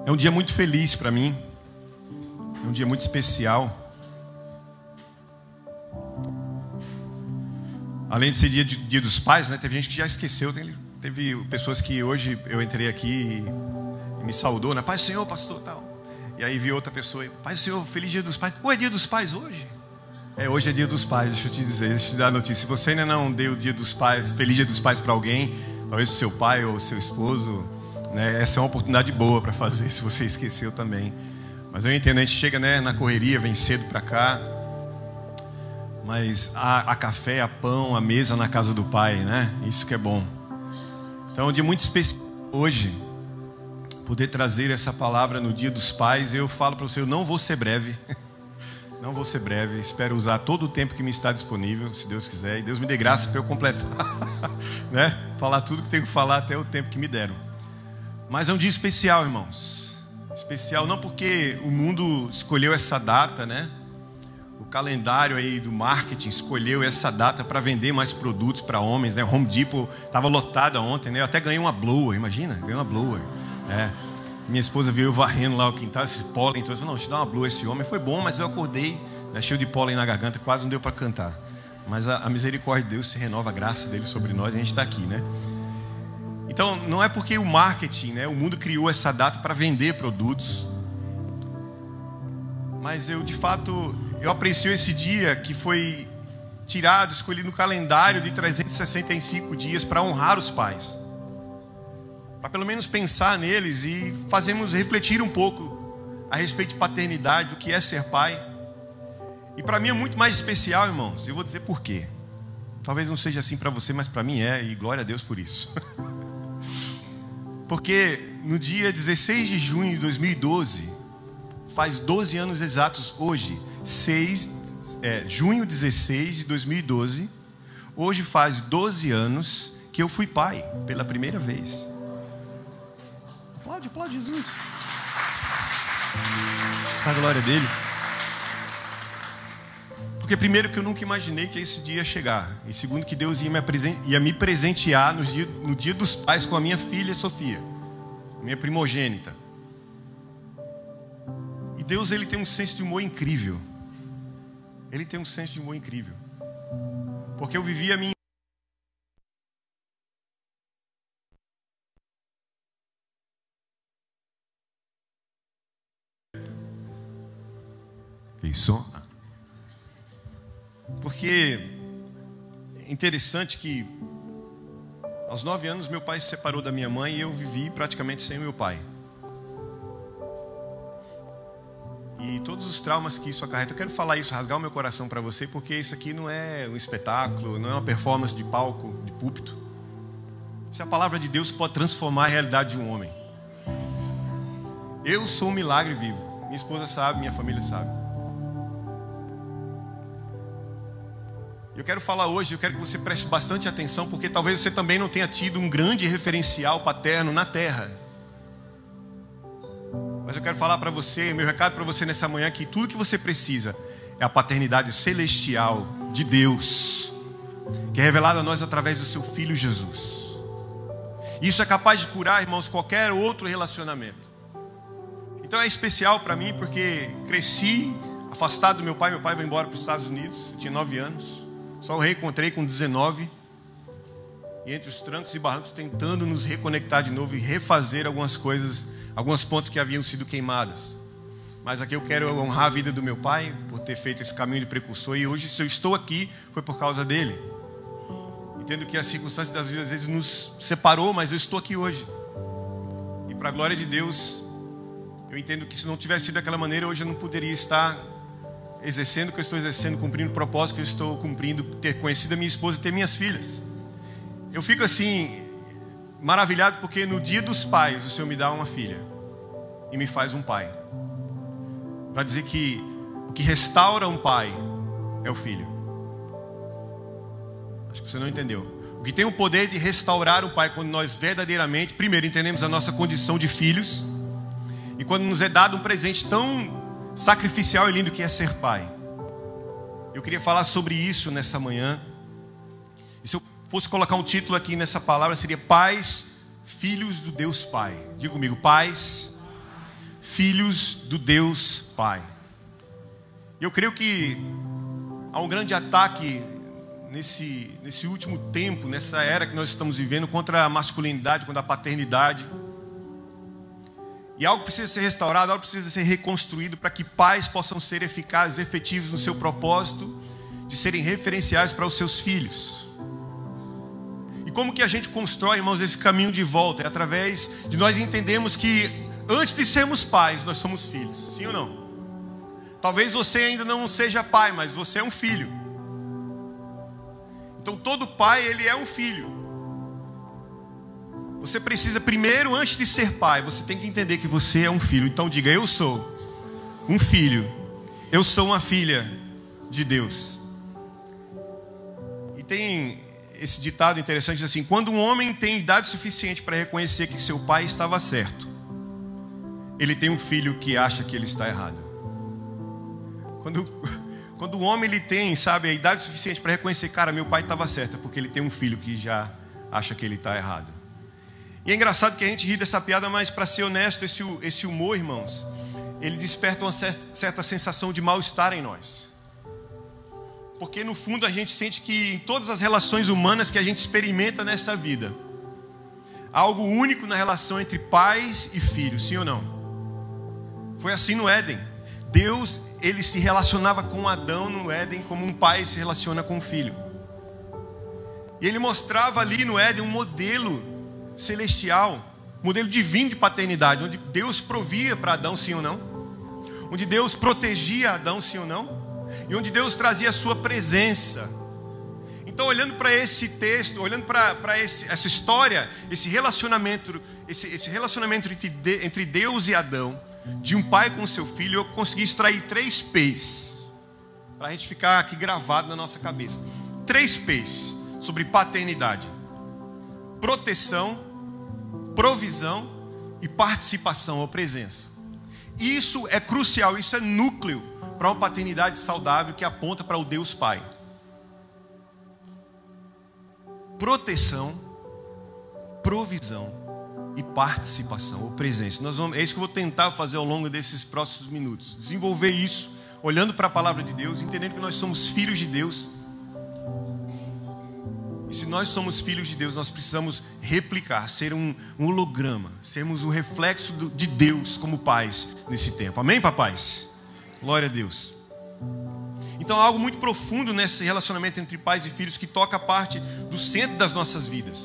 É um dia muito feliz para mim. É um dia muito especial. Além de ser dia dos pais, né? Teve gente que já esqueceu. Teve pessoas que hoje eu entrei aqui e me saudou, né? Paz do Senhor, pastor, tal. E aí vi outra pessoa e, Paz do Senhor, feliz dia dos pais. Pô, é dia dos pais hoje? Hoje é dia dos pais, deixa eu te dizer, deixa eu te dar a notícia. Se você ainda não deu o dia dos pais, feliz dia dos pais para alguém, talvez o seu pai ou o seu esposo, né? Essa é uma oportunidade boa para fazer, se você esqueceu também. Mas eu entendo, a gente chega, né, na correria, vem cedo para cá. Mas há café, há pão, há mesa na casa do pai, né? Isso que é bom. Então é um dia muito especial hoje, poder trazer essa palavra no dia dos pais. Eu falo para você, eu não vou ser breve. Não vou ser breve. Espero usar todo o tempo que me está disponível, se Deus quiser. E Deus me dê graça para eu completar. Né? Falar tudo que tenho que falar até o tempo que me deram. Mas é um dia especial, irmãos. Especial não porque o mundo escolheu essa data, né? O calendário aí do marketing escolheu essa data para vender mais produtos para homens, né? Home Depot estava lotada ontem, né? Eu até ganhei uma blower, imagina, ganhei uma blower. Minha esposa viu eu varrendo lá o quintal, esse pólen, então eu falei, não, deixa eu dar uma blower esse homem. Foi bom, mas eu acordei, né, cheio de pólen na garganta, quase não deu para cantar. Mas a misericórdia de Deus se renova, a graça dele sobre nós, e a gente está aqui, né? Então, não é porque o marketing, né, o mundo criou essa data para vender produtos, mas eu, de fato, eu aprecio esse dia que foi tirado, escolhido no calendário de 365 dias para honrar os pais. Para pelo menos pensar neles e fazermos refletir um pouco a respeito de paternidade, do que é ser pai. E para mim é muito mais especial, irmãos. Eu vou dizer por quê. Talvez não seja assim para você, mas para mim é, e glória a Deus por isso. Porque no dia 16 de junho de 2012, faz 12 anos exatos hoje, junho 16 de 2012, hoje faz 12 anos que eu fui pai, pela primeira vez. Aplaude Jesus. A glória dele. Porque primeiro que eu nunca imaginei que esse dia ia chegar. E segundo que Deus ia me presentear no dia dos pais com a minha filha Sofia, minha primogênita. E Deus, ele tem um senso de humor incrível. Ele tem um senso de humor incrível. Porque eu vivi a minha... Isso. Porque é interessante que aos 9 anos meu pai se separou da minha mãe e eu vivi praticamente sem o meu pai. E todos os traumas que isso acarreta, eu quero falar isso, rasgar o meu coração para você, porque isso aqui não é um espetáculo, não é uma performance de palco, de púlpito. Isso é a palavra de Deus que pode transformar a realidade de um homem. Eu sou um milagre vivo. Minha esposa sabe, minha família sabe. Eu quero falar hoje, eu quero que você preste bastante atenção, porque talvez você também não tenha tido um grande referencial paterno na terra. Mas eu quero falar para você, meu recado para você nessa manhã, que tudo que você precisa é a paternidade celestial de Deus, que é revelada a nós através do seu Filho Jesus. Isso é capaz de curar, irmãos, qualquer outro relacionamento. Então é especial para mim, porque cresci afastado do meu pai vai embora para os Estados Unidos, eu tinha 9 anos. Só o reencontrei com 19. E entre os trancos e barrancos tentando nos reconectar de novo e refazer algumas coisas, algumas pontes que haviam sido queimadas. Mas aqui eu quero honrar a vida do meu pai por ter feito esse caminho de precursor. E hoje, se eu estou aqui, foi por causa dele. Entendo que as circunstâncias das vidas às vezes nos separou, mas eu estou aqui hoje. E para a glória de Deus, eu entendo que se não tivesse sido daquela maneira, hoje eu não poderia estar exercendo o que eu estou exercendo, cumprindo o propósito que eu estou cumprindo, ter conhecido a minha esposa e ter minhas filhas. Eu fico assim, maravilhado, porque no dia dos pais o Senhor me dá uma filha e me faz um pai, para dizer que o que restaura um pai é o filho. Acho que você não entendeu. O que tem o poder de restaurar o pai, quando nós verdadeiramente, primeiro, entendemos a nossa condição de filhos, e quando nos é dado um presente tão sacrificial e lindo que é ser pai. Eu queria falar sobre isso nessa manhã. E se eu fosse colocar um título aqui nessa palavra, seria Pais, Filhos do Deus Pai. Diga comigo, pais, filhos do Deus Pai. Eu creio que há um grande ataque nesse último tempo, nessa era que nós estamos vivendo, contra a masculinidade, contra a paternidade. E algo precisa ser restaurado, algo precisa ser reconstruído para que pais possam ser eficazes, efetivos no seu propósito de serem referenciais para os seus filhos. E como que a gente constrói, irmãos, esse caminho de volta? É através de nós entendermos que antes de sermos pais, nós somos filhos. Sim ou não? Talvez você ainda não seja pai, mas você é um filho. Então todo pai, ele é um filho. Você precisa primeiro, antes de ser pai, você tem que entender que você é um filho. Então diga, eu sou um filho. Eu sou uma filha de Deus. E tem esse ditado interessante, diz assim: quando um homem tem idade suficiente para reconhecer que seu pai estava certo, ele tem um filho que acha que ele está errado. Quando o homem ele tem, sabe, a idade suficiente para reconhecer, cara, meu pai estava certo, é porque ele tem um filho que já acha que ele está errado. E é engraçado que a gente ri dessa piada, mas para ser honesto, esse humor, irmãos, ele desperta uma certa sensação de mal-estar em nós. Porque no fundo a gente sente que em todas as relações humanas que a gente experimenta nessa vida, há algo único na relação entre pais e filhos, sim ou não? Foi assim no Éden. Deus, ele se relacionava com Adão no Éden como um pai se relaciona com um filho. E ele mostrava ali no Éden um modelo celestial, um modelo divino de paternidade, onde Deus provia para Adão, sim ou não? Onde Deus protegia Adão, sim ou não? E onde Deus trazia a sua presença. Então, olhando para esse texto, olhando para essa história, esse relacionamento entre Deus e Adão, de um pai com seu filho, eu consegui extrair 3 P's, para a gente ficar aqui gravado na nossa cabeça. 3 P's sobre paternidade: proteção, provisão e participação ou presença. Isso é crucial, isso é núcleo para uma paternidade saudável que aponta para o Deus Pai. Proteção, provisão e participação ou presença. É isso que eu vou tentar fazer ao longo desses próximos minutos. Desenvolver isso, olhando para a palavra de Deus, entendendo que nós somos filhos de Deus. E se nós somos filhos de Deus, nós precisamos replicar, ser um holograma, sermos o reflexo de Deus como pais nesse tempo. Amém, papais? Glória a Deus. Então há algo muito profundo nesse relacionamento entre pais e filhos que toca a parte do centro das nossas vidas.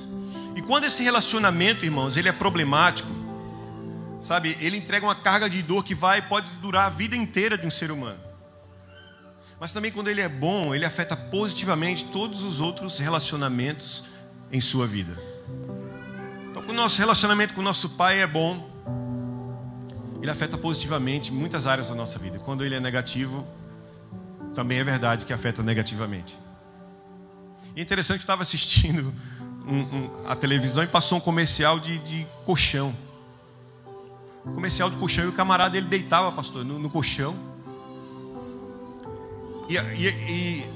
E quando esse relacionamento, irmãos, ele é problemático, sabe, ele entrega uma carga de dor que pode durar a vida inteira de um ser humano. Mas também quando ele é bom, ele afeta positivamente todos os outros relacionamentos em sua vida. Então, quando o nosso relacionamento com o nosso pai é bom, ele afeta positivamente muitas áreas da nossa vida. Quando ele é negativo, também é verdade que afeta negativamente. E é interessante que eu estava assistindo a televisão e passou um comercial de colchão. Comercial de colchão, e o camarada ele deitava, pastor, no colchão. E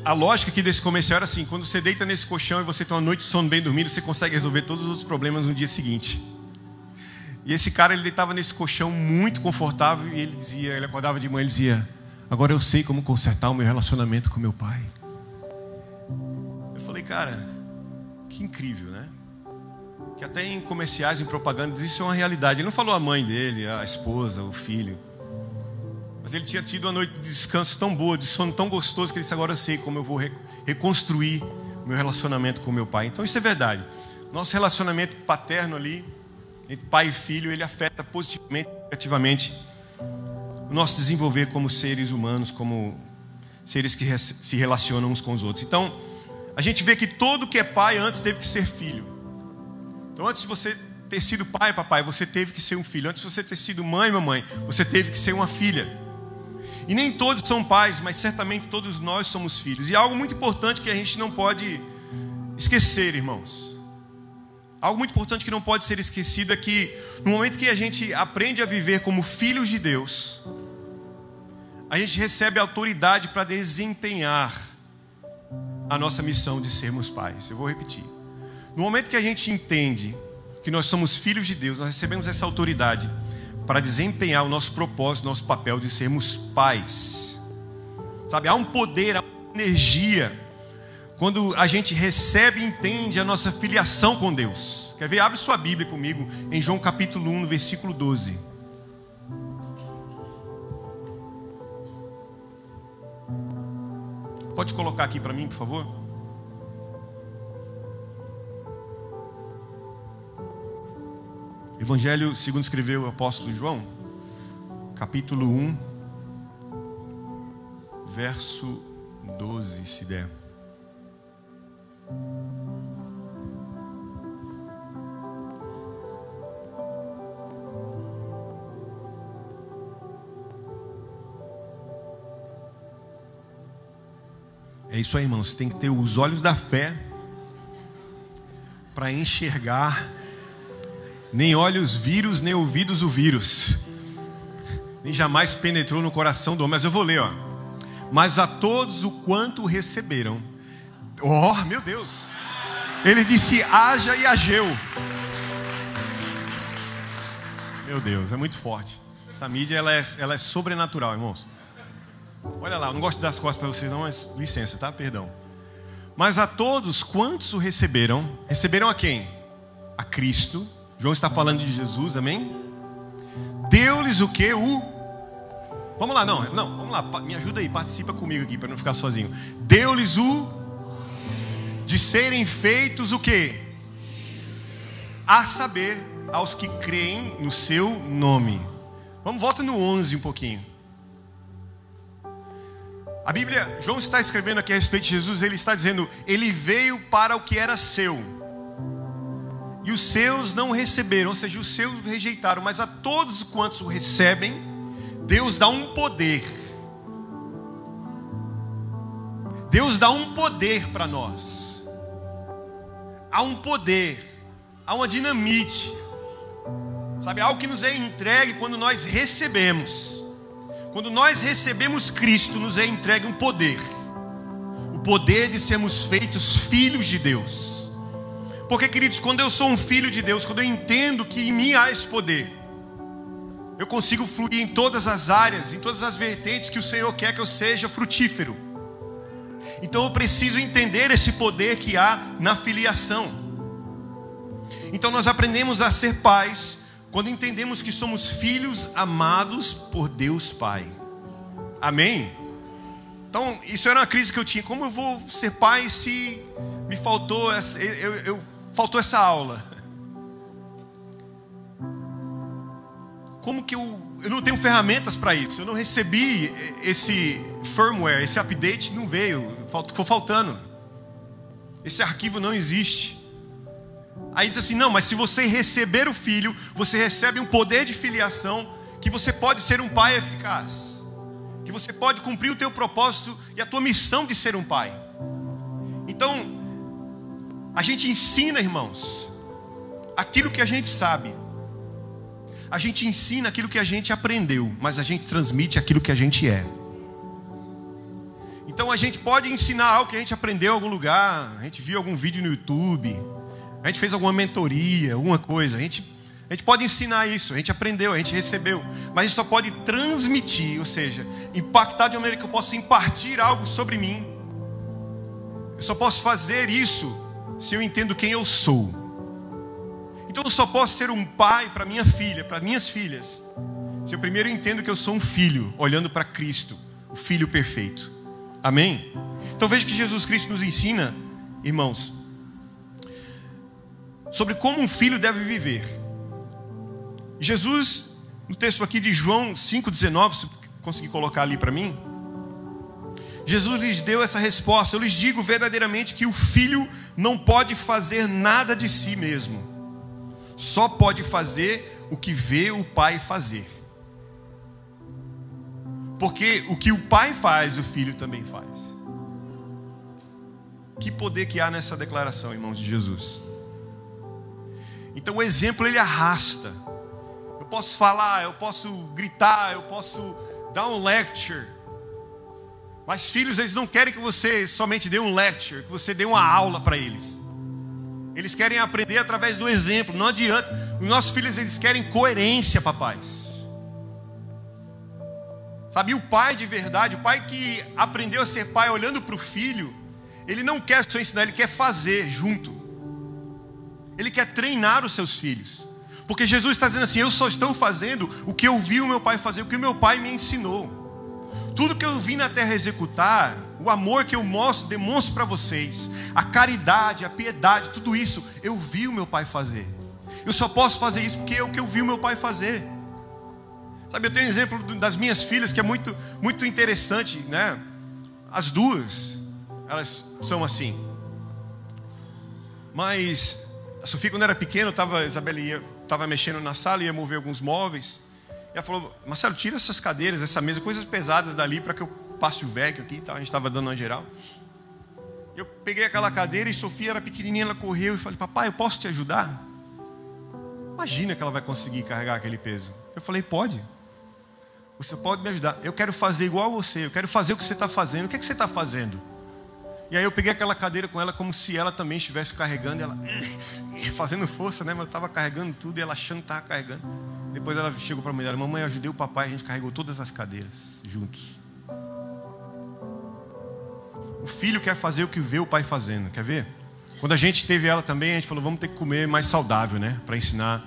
a lógica aqui desse comercial era assim: quando você deita nesse colchão e você tem uma noite de sono bem dormido, você consegue resolver todos os outros problemas no dia seguinte. E esse cara, ele deitava nesse colchão muito confortável e ele acordava de manhã e dizia: agora eu sei como consertar o meu relacionamento com meu pai. Eu falei, cara, que incrível, né? Que até em comerciais, em propaganda, isso é uma realidade. Ele não falou a mãe dele, a esposa, o filho. Mas ele tinha tido uma noite de descanso tão boa, de sono tão gostoso, que ele disse: agora eu sei como eu vou reconstruir meu relacionamento com meu pai. Então isso é verdade. Nosso relacionamento paterno ali, entre pai e filho, ele afeta positivamente e negativamente o nosso desenvolver como seres humanos, como seres que se relacionam uns com os outros. Então, a gente vê que todo que é pai antes teve que ser filho. Então, antes de você ter sido pai, papai, você teve que ser um filho. Antes de você ter sido mãe, mamãe, você teve que ser uma filha. E nem todos são pais, mas certamente todos nós somos filhos. E algo muito importante que a gente não pode esquecer, irmãos. Algo muito importante que não pode ser esquecido é que no momento que a gente aprende a viver como filhos de Deus, a gente recebe autoridade para desempenhar a nossa missão de sermos pais. Eu vou repetir. No momento que a gente entende que nós somos filhos de Deus, nós recebemos essa autoridade para desempenhar o nosso propósito, nosso papel de sermos pais. Sabe, há um poder, há uma energia quando a gente recebe e entende a nossa filiação com Deus. Quer ver? Abre sua Bíblia comigo em João capítulo 1, no versículo 12. Pode colocar aqui para mim, por favor? Evangelho segundo escreveu o apóstolo João, capítulo 1, verso 12, se der. É isso aí, irmão. Você tem que ter os olhos da fé para enxergar. Nem olhos vírus, nem ouvidos o vírus, nem jamais penetrou no coração do homem. Mas eu vou ler, ó. Mas a todos o quanto receberam. Oh, meu Deus. Ele disse: haja e ageu. Meu Deus, é muito forte. Essa mídia, ela é sobrenatural, irmãos. Olha lá, eu não gosto de dar as costas para vocês não, mas licença, tá? Perdão. Mas a todos quantos o receberam. Receberam a quem? A Cristo. João está falando de Jesus, amém? Deu-lhes o que? Vamos lá, não, vamos lá, me ajuda aí, participa comigo aqui, para não ficar sozinho. Deu-lhes de serem feitos o que? A saber, aos que creem no seu nome. Volta no 11 um pouquinho. A Bíblia, João está escrevendo aqui a respeito de Jesus, ele está dizendo, ele veio para o que era seu. E os seus não receberam, ou seja, os seus rejeitaram. Mas a todos quantos o recebem, Deus dá um poder. Deus dá um poder para nós. Há um poder, há uma dinamite. Sabe, algo que nos é entregue quando nós recebemos. Quando nós recebemos Cristo, nos é entregue um poder. O poder de sermos feitos filhos de Deus. Porque, queridos, quando eu sou um filho de Deus, quando eu entendo que em mim há esse poder, eu consigo fluir em todas as áreas, em todas as vertentes que o Senhor quer que eu seja frutífero. Então eu preciso entender esse poder que há na filiação. Então nós aprendemos a ser pais quando entendemos que somos filhos amados por Deus Pai. Amém? Então isso era uma crise que eu tinha. Como eu vou ser pai se me faltou faltou essa aula? Como que eu não tenho ferramentas para isso? Eu não recebi esse firmware, esse update não veio, ficou faltando. Esse arquivo não existe. Aí diz assim, não, mas se você receber o filho, você recebe um poder de filiação, que você pode ser um pai eficaz, que você pode cumprir o teu propósito e a tua missão de ser um pai. Então, a gente ensina, irmãos, aquilo que a gente sabe. A gente ensina aquilo que a gente aprendeu, mas a gente transmite aquilo que a gente é. Então a gente pode ensinar algo que a gente aprendeu em algum lugar, a gente viu algum vídeo no YouTube, a gente fez alguma mentoria, alguma coisa. A gente pode ensinar isso, a gente aprendeu, a gente recebeu, mas a gente só pode transmitir, ou seja, impactar de uma maneira que eu possa impartir algo sobre mim. Eu só posso fazer isso se eu entendo quem eu sou. Então eu só posso ser um pai para minha filha, para minhas filhas, se eu primeiro entendo que eu sou um filho, olhando para Cristo, o Filho perfeito. Amém? Então veja que Jesus Cristo nos ensina, irmãos, sobre como um filho deve viver. Jesus, no texto aqui de João 5,19, se conseguir colocar ali para mim, Jesus lhes deu essa resposta: eu lhes digo verdadeiramente que o filho não pode fazer nada de si mesmo, só pode fazer o que vê o pai fazer. Porque o que o pai faz, o filho também faz. Que poder que há nessa declaração, irmãos, de Jesus. Então o exemplo ele arrasta. Eu posso falar, eu posso gritar, eu posso dar um lecture, mas filhos, eles não querem que você somente dê um lecture, que você dê uma aula para eles. Eles querem aprender através do exemplo. Não adianta. Os nossos filhos, eles querem coerência, papais. Sabe, o pai de verdade, o pai que aprendeu a ser pai olhando para o filho, ele não quer só ensinar, ele quer fazer junto. Ele quer treinar os seus filhos. Porque Jesus está dizendo assim: eu só estou fazendo o que eu vi o meu pai fazer, o que o meu pai me ensinou. Tudo que eu vim na terra executar, o amor que eu demonstro para vocês, a caridade, a piedade, tudo isso, eu vi o meu pai fazer. Eu só posso fazer isso porque é o que eu vi o meu pai fazer. Sabe, eu tenho um exemplo das minhas filhas que é muito, muito interessante, né? As duas, elas são assim. Mas a Sofia, quando era pequena, a Isabela estava mexendo na sala, ia mover alguns móveis. E ela falou: Marcelo, tira essas cadeiras, essa mesa, coisas pesadas dali para que eu passe o vacuum aqui. Tá? A gente estava dando uma geral. Eu peguei aquela cadeira e Sofia era pequenininha, ela correu e falei: papai, eu posso te ajudar? Imagina que ela vai conseguir carregar aquele peso. Eu falei: pode. Você pode me ajudar. Eu quero fazer igual a você. Eu quero fazer o que você está fazendo. O que é que você está fazendo? E aí eu peguei aquela cadeira com ela como se ela também estivesse carregando. E ela fazendo força, né? Mas eu estava carregando tudo e ela achando que estava carregando. Depois ela chegou para a mãe: mamãe, eu ajudei o papai. A gente carregou todas as cadeiras juntos. O filho quer fazer o que vê o pai fazendo. Quer ver? Quando a gente teve ela também, a gente falou: vamos ter que comer mais saudável, né? Para ensinar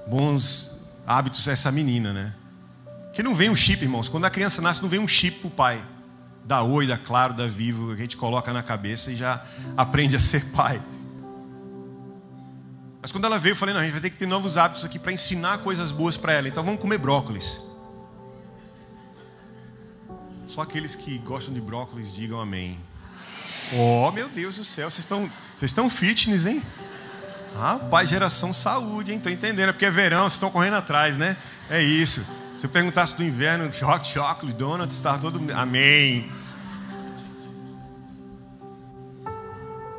bons hábitos a essa menina, né? Que não vem um chip, irmãos. Quando a criança nasce, não vem um chip para o pai. Da Oi, da Claro, da Vivo, que a gente coloca na cabeça e já aprende a ser pai. Mas quando ela veio, eu falei: não, a gente vai ter que ter novos hábitos aqui para ensinar coisas boas para ela. Então vamos comer brócolis. Só aqueles que gostam de brócolis digam amém. Oh, meu Deus do céu, vocês estão fitness, hein? Rapaz, geração saúde, hein? Estou entendendo, é porque é verão, vocês estão correndo atrás, né? É isso. Se eu perguntasse do inverno, hot chocolate, donuts, estava todo... Amém.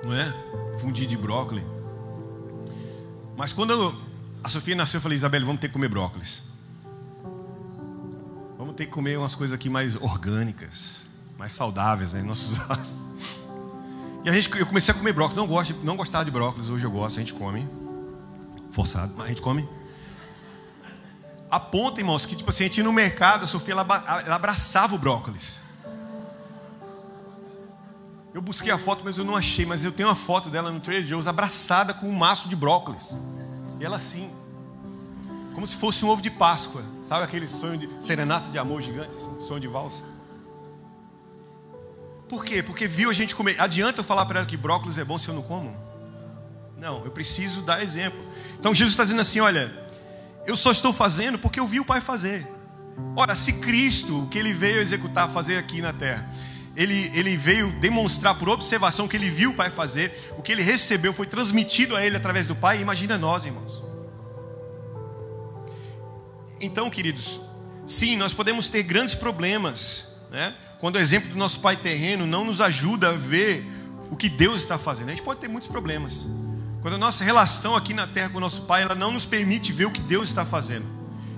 Não é? Fundi de brócolis. Mas quando a Sofia nasceu, eu falei: Isabela, vamos ter que comer brócolis. Vamos ter que comer umas coisas aqui mais orgânicas, mais saudáveis, né? E eu comecei a comer brócolis. Não gostava de brócolis, hoje eu gosto, a gente come. Forçado, mas a gente come. A ponto, irmãos, que tipo assim, a gente ia no mercado, a Sofia ela abraçava o brócolis. Eu busquei a foto, mas eu não achei. Mas eu tenho uma foto dela no Trader Joe's abraçada com um maço de brócolis. E ela assim, como se fosse um ovo de Páscoa. Sabe aquele sonho de serenata de amor gigante, assim, sonho de valsa? Por quê? Porque viu a gente comer. Adianta eu falar para ela que brócolis é bom se eu não como? Não, eu preciso dar exemplo. Então Jesus está dizendo assim: olha, eu só estou fazendo porque eu vi o Pai fazer. Ora, se Cristo, o que Ele veio executar, fazer aqui na terra, Ele veio demonstrar por observação que Ele viu o Pai fazer, o que Ele recebeu foi transmitido a Ele através do Pai, imagina nós, irmãos. Então, queridos, sim, nós podemos ter grandes problemas, né? Quando o exemplo do nosso pai terreno não nos ajuda a ver o que Deus está fazendo. A gente pode ter muitos problemas. Quando a nossa relação aqui na terra com o nosso pai, ela não nos permite ver o que Deus está fazendo.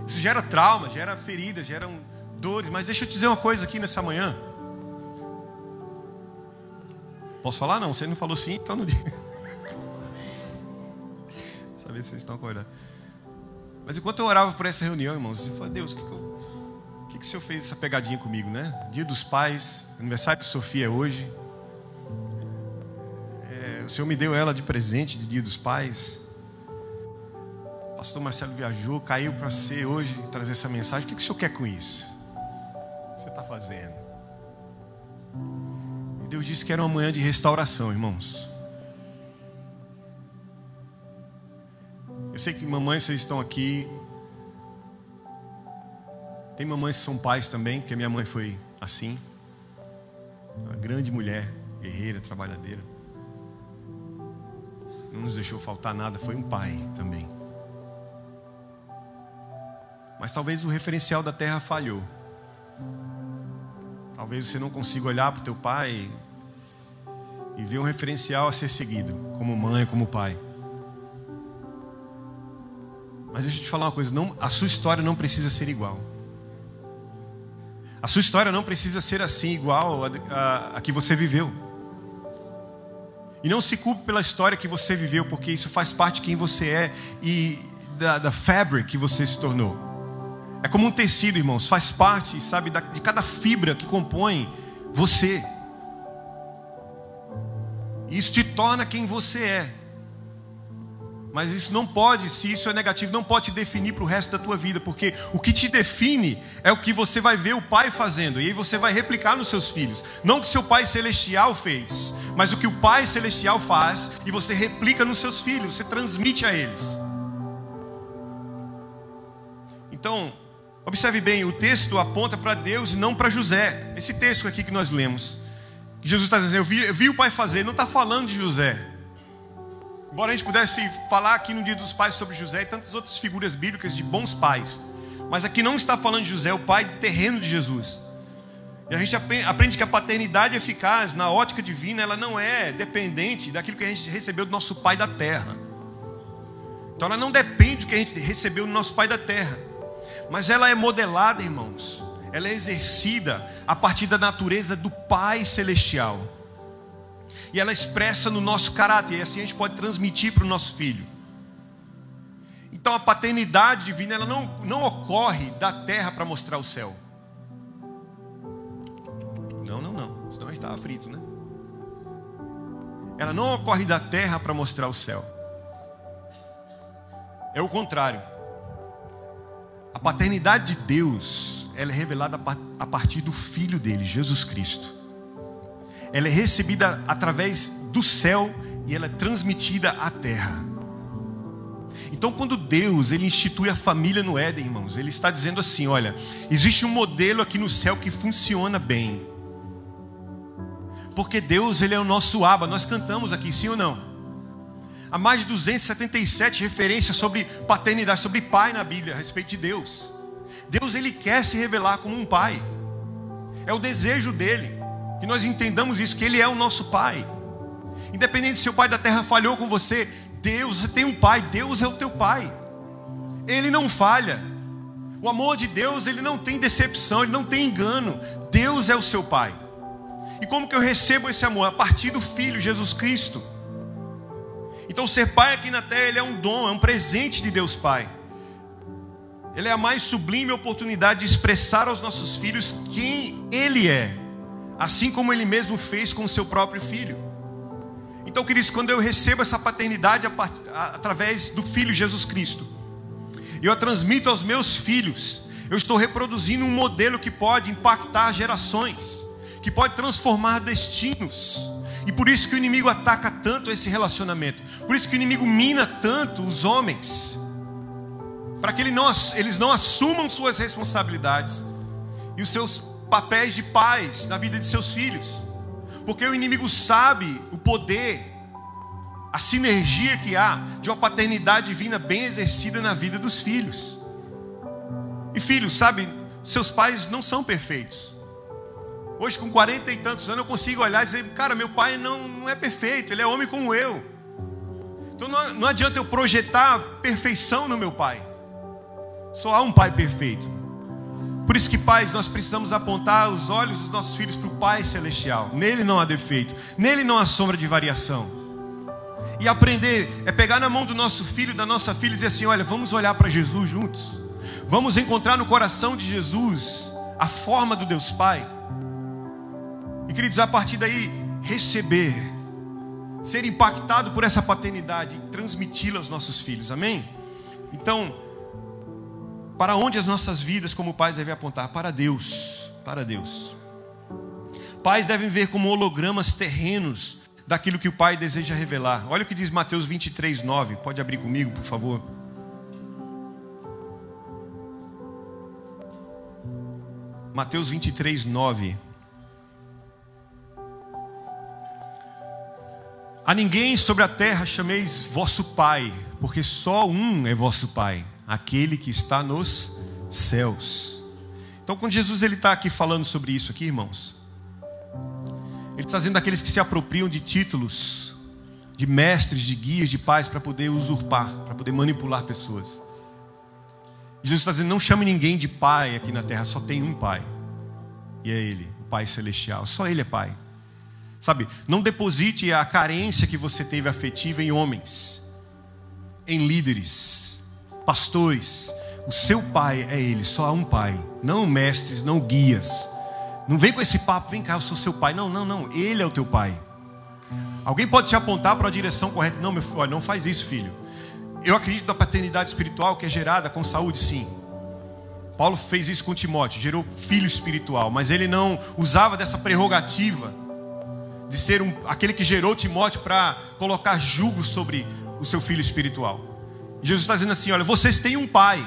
Isso gera trauma, gera feridas, gera dores. Mas deixa eu te dizer uma coisa aqui nessa manhã. Posso falar? Não, você não falou sim, então não diga. Saber se vocês estão acordando. Mas enquanto eu orava por essa reunião, irmãos, eu falei: Deus, o que o Senhor fez essa pegadinha comigo, né? Dia dos Pais, aniversário de Sofia é hoje. O Senhor me deu ela de presente de Dia dos Pais. O pastor Marcelo viajou, caiu para você hoje trazer essa mensagem. O que o Senhor quer com isso? O que você está fazendo? E Deus disse que era uma manhã de restauração, irmãos. Eu sei que mamães, vocês estão aqui. Tem mamães que são pais também, porque a minha mãe foi assim. Uma grande mulher, guerreira, trabalhadeira. Não nos deixou faltar nada, foi um pai também. Mas talvez o referencial da terra falhou. Talvez você não consiga olhar para o teu pai e ver um referencial a ser seguido, como mãe, como pai. Mas deixa eu te falar uma coisa, a sua história não precisa ser igual. A sua história não precisa ser assim, igual a que você viveu. E não se culpe pela história que você viveu, porque isso faz parte de quem você é e da fabric que você se tornou. É como um tecido, irmãos, faz parte, sabe, de cada fibra que compõe você. Isso te torna quem você é. Mas isso não pode, se isso é negativo, não pode te definir para o resto da tua vida, porque o que te define é o que você vai ver o Pai fazendo, e aí você vai replicar nos seus filhos. Não o que seu Pai Celestial fez, mas o que o Pai Celestial faz, e você replica nos seus filhos, você transmite a eles. Então, observe bem, o texto aponta para Deus e não para José. Esse texto aqui que nós lemos, Jesus está dizendo, eu vi o Pai fazer, não está falando de José. Embora a gente pudesse falar aqui no Dia dos Pais sobre José e tantas outras figuras bíblicas de bons pais, mas aqui não está falando de José, o pai terreno de Jesus. E a gente aprende que a paternidade eficaz, na ótica divina, ela não é dependente daquilo que a gente recebeu do nosso pai da terra. Então ela não depende do que a gente recebeu do nosso pai da terra, mas ela é modelada, irmãos, ela é exercida a partir da natureza do Pai Celestial. E ela expressa no nosso caráter, e assim a gente pode transmitir para o nosso filho. Então a paternidade divina, ela não ocorre da terra para mostrar o céu. Não, senão a gente estava frito, né? Ela não ocorre da terra para mostrar o céu. É o contrário. A paternidade de Deus, ela é revelada a partir do Filho dele, Jesus Cristo. Ela é recebida através do céu e ela é transmitida à terra. Então quando Deus ele institui a família no Éden, irmãos, ele está dizendo assim, olha, existe um modelo aqui no céu que funciona bem. Porque Deus ele é o nosso Abba, nós cantamos aqui, sim ou não? Há mais de 277 referências sobre paternidade, sobre pai na Bíblia, a respeito de Deus. Deus ele quer se revelar como um pai. É o desejo dele. Que nós entendamos isso, que Ele é o nosso Pai. Independente se o Pai da terra falhou com você, você tem um Pai, Deus é o teu Pai. Ele não falha. O amor de Deus, ele não tem decepção, ele não tem engano. Deus é o seu Pai. E como que eu recebo esse amor? A partir do Filho, Jesus Cristo. Então ser pai aqui na terra, ele é um dom, é um presente de Deus Pai. Ele é a mais sublime oportunidade de expressar aos nossos filhos quem Ele é. Assim como Ele mesmo fez com o seu próprio Filho. Então, queridos, quando eu recebo essa paternidade através do Filho Jesus Cristo, eu a transmito aos meus filhos, eu estou reproduzindo um modelo que pode impactar gerações, que pode transformar destinos. E por isso que o inimigo ataca tanto esse relacionamento. Por isso que o inimigo mina tanto os homens, para que eles não assumam suas responsabilidades e os seus papéis de pais na vida de seus filhos, porque o inimigo sabe o poder, a sinergia que há de uma paternidade divina bem exercida na vida dos filhos. E filhos, sabe, seus pais não são perfeitos. Hoje com 40 e tantos anos eu consigo olhar e dizer, cara, meu pai não é perfeito, ele é homem como eu. Então não adianta eu projetar perfeição no meu pai. Só há um pai perfeito. Por isso que, pais, nós precisamos apontar os olhos dos nossos filhos para o Pai Celestial. Nele não há defeito, nele não há sombra de variação. E aprender é pegar na mão do nosso filho, da nossa filha e dizer assim, olha, vamos olhar para Jesus juntos. Vamos encontrar no coração de Jesus a forma do Deus Pai. E, queridos, a partir daí, receber, ser impactado por essa paternidade e transmiti-la aos nossos filhos, amém? Então, para onde as nossas vidas como pais devem apontar? Para Deus, para Deus. Pais devem ver como hologramas terrenos daquilo que o Pai deseja revelar. Olha o que diz Mateus 23, 9. Pode abrir comigo, por favor. Mateus 23, 9. A ninguém sobre a terra chameis vosso Pai, porque só um é vosso Pai, aquele que está nos céus. Então quando Jesus está aqui falando sobre isso aqui, irmãos, Ele está dizendo daqueles que se apropriam de títulos, de mestres, de guias, de pais, para poder usurpar, para poder manipular pessoas. Jesus está dizendo, não chame ninguém de pai aqui na terra, só tem um pai. E é Ele, o Pai Celestial, só Ele é pai. Sabe, não deposite a carência que você teve afetiva em homens, em líderes, pastores, O seu pai é Ele, só há um pai. Não mestres, não guias. Não vem com esse papo, vem cá, eu sou seu pai. Não, não, não, Ele é o teu pai. Alguém pode te apontar para a direção correta. Não, meu filho, olha, não faz isso, filho. Eu acredito na paternidade espiritual que é gerada com saúde, sim. Paulo fez isso com Timóteo, gerou filho espiritual, mas ele não usava dessa prerrogativa de ser aquele que gerou Timóteo para colocar jugo sobre o seu filho espiritual. E Jesus está dizendo assim, olha, vocês têm um pai.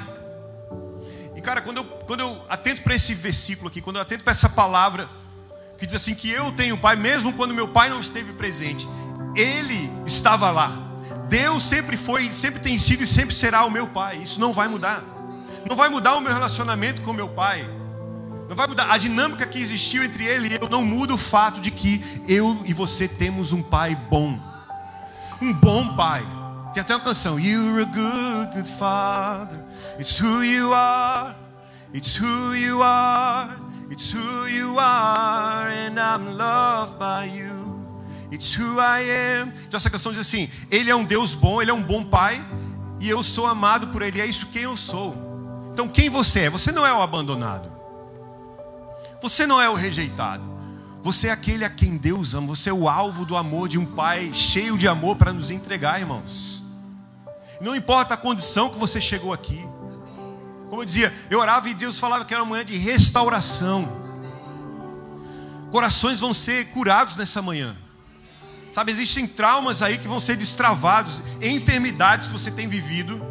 E cara, quando eu atento para esse versículo aqui, quando eu atento para essa palavra, que diz assim, que eu tenho um pai, mesmo quando meu pai não esteve presente, ele estava lá. Deus sempre foi, sempre tem sido e sempre será o meu pai. Isso não vai mudar. Não vai mudar o meu relacionamento com meu pai. Não vai mudar a dinâmica que existiu entre ele e eu. Não muda o fato de que eu e você temos um pai bom. Um bom pai. Tem até uma canção. You're a good, good father. It's who you are. It's who you are. It's who you are. And I'm loved by you. It's who I am. Então essa canção diz assim, Ele é um Deus bom, Ele é um bom pai, e eu sou amado por Ele, é isso quem eu sou. Então quem você é? Você não é o abandonado. Você não é o rejeitado. Você é aquele a quem Deus ama. Você é o alvo do amor de um pai cheio de amor para nos entregar, irmãos. Não importa a condição que você chegou aqui. Como eu dizia, eu orava e Deus falava que era uma manhã de restauração. Corações vão ser curados nessa manhã. Sabe, existem traumas aí que vão ser destravados, enfermidades que você tem vivido,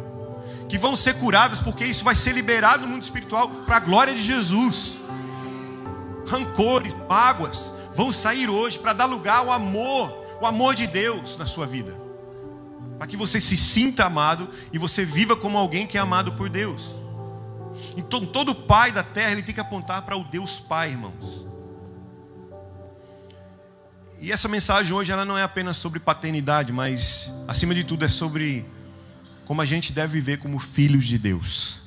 que vão ser curadas, porque isso vai ser liberado no mundo espiritual para a glória de Jesus. Rancores, mágoas vão sair hoje para dar lugar ao amor, o amor de Deus na sua vida. Para que você se sinta amado e você viva como alguém que é amado por Deus. Então todo pai da terra, ele tem que apontar para o Deus Pai, irmãos. E essa mensagem hoje, ela não é apenas sobre paternidade, mas acima de tudo é sobre como a gente deve viver como filhos de Deus.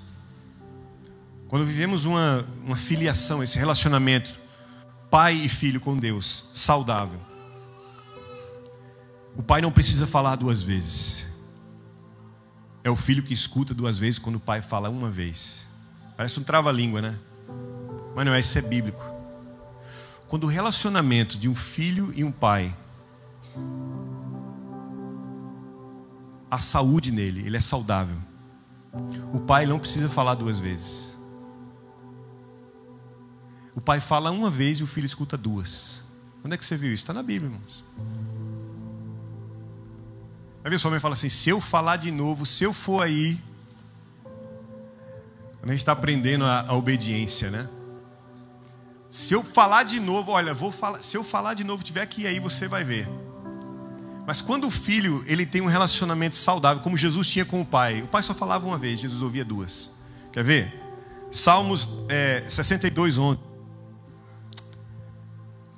Quando vivemos uma filiação, esse relacionamento pai e filho com Deus, saudável, o pai não precisa falar duas vezes. É o filho que escuta duas vezes quando o pai fala uma vez. Parece um trava-língua, né? Mas não é, isso é bíblico. Quando o relacionamento de um filho e um pai, a saúde nele, ele é saudável. O pai não precisa falar duas vezes. O pai fala uma vez e o filho escuta duas. Onde é que você viu isso? Está na Bíblia, irmãos. Vai ver, sua mãe fala assim, se eu falar de novo, se eu for aí. Quando a gente está aprendendo a obediência, né? Se eu falar de novo, olha, se eu falar de novo, tiver que ir aí, você vai ver. Mas quando o filho, ele tem um relacionamento saudável, como Jesus tinha com o pai só falava uma vez, Jesus ouvia duas. Quer ver? Salmos 62, 11.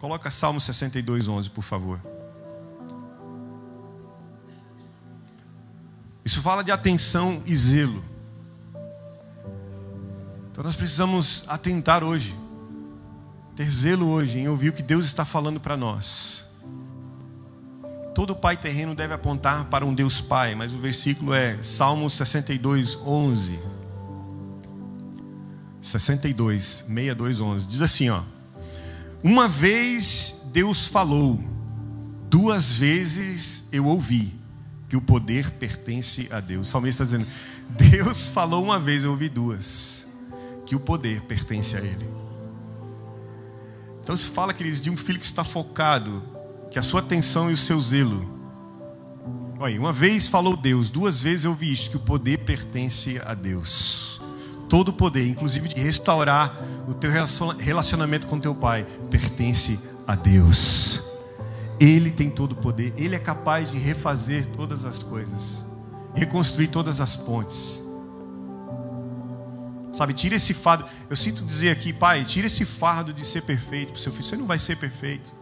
Coloca Salmos 62, 11, por favor. Isso fala de atenção e zelo. Então nós precisamos atentar hoje. Ter zelo hoje em ouvir o que Deus está falando para nós. Todo pai terreno deve apontar para um Deus Pai, mas o versículo é Salmos 62, 11. 62, 11. Diz assim, ó. Uma vez Deus falou, duas vezes eu ouvi que o poder pertence a Deus. O salmista está dizendo, Deus falou uma vez, eu ouvi duas, que o poder pertence a Ele. Então se fala, queridos, de um filho que está focado, que a sua atenção e o seu zelo. Olha, uma vez falou Deus, duas vezes eu ouvi isso, que o poder pertence a Deus. Todo o poder, inclusive de restaurar o teu relacionamento com teu pai, pertence a Deus. Ele tem todo o poder, Ele é capaz de refazer todas as coisas, reconstruir todas as pontes. Sabe, tira esse fardo. Eu sinto dizer aqui, pai, tira esse fardo de ser perfeito para o seu filho. Você não vai ser perfeito.